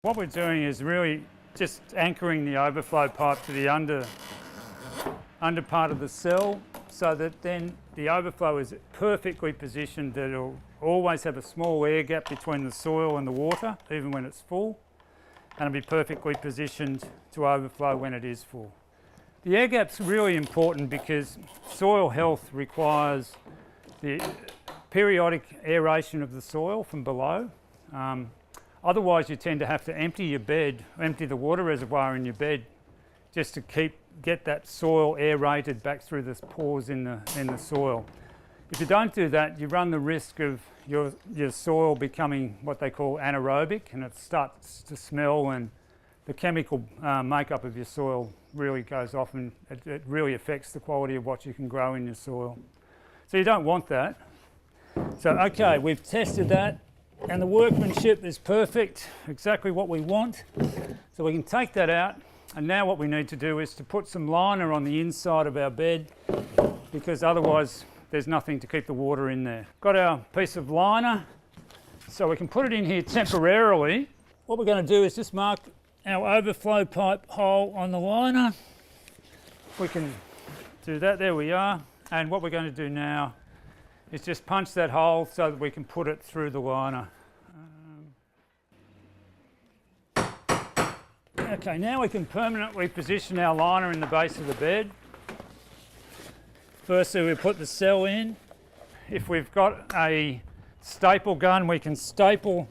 What we're doing is really just anchoring the overflow pipe to the under part of the cell, so that then the overflow is perfectly positioned, that it'll always have a small air gap between the soil and the water, even when it's full, and it'll be perfectly positioned to overflow when it is full. The air gap's really important because soil health requires the periodic aeration of the soil from below. Otherwise you tend to have to empty the water reservoir in your bed just to get that soil aerated back through the pores in the soil. If you don't do that, you run the risk of your soil becoming what they call anaerobic, and it starts to smell, and the chemical makeup of your soil really goes off, and it really affects the quality of what you can grow in your soil. So you don't want that. So okay, we've tested that, and the workmanship is perfect, exactly what we want. So we can take that out, and now what we need to do is to put some liner on the inside of our bed, because otherwise there's nothing to keep the water in there. Got our piece of liner, so we can put it in here temporarily. What we're going to do is just mark our overflow pipe hole on the liner. We can do that, there we are. And what we're going to do now is just punch that hole so that we can put it through the liner. Okay, now we can permanently position our liner in the base of the bed. Firstly, we put the cell in. If we've got a staple gun, we can staple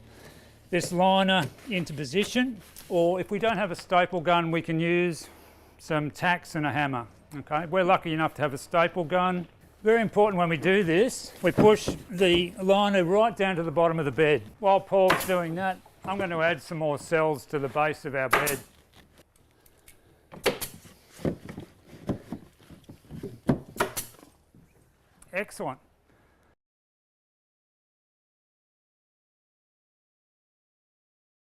this liner into position, or if we don't have a staple gun, we can use some tacks and a hammer. Okay, we're lucky enough to have a staple gun. Very important when we do this, we push the liner right down to the bottom of the bed. While Paul's doing that, I'm going to add some more cells to the base of our bed. Excellent.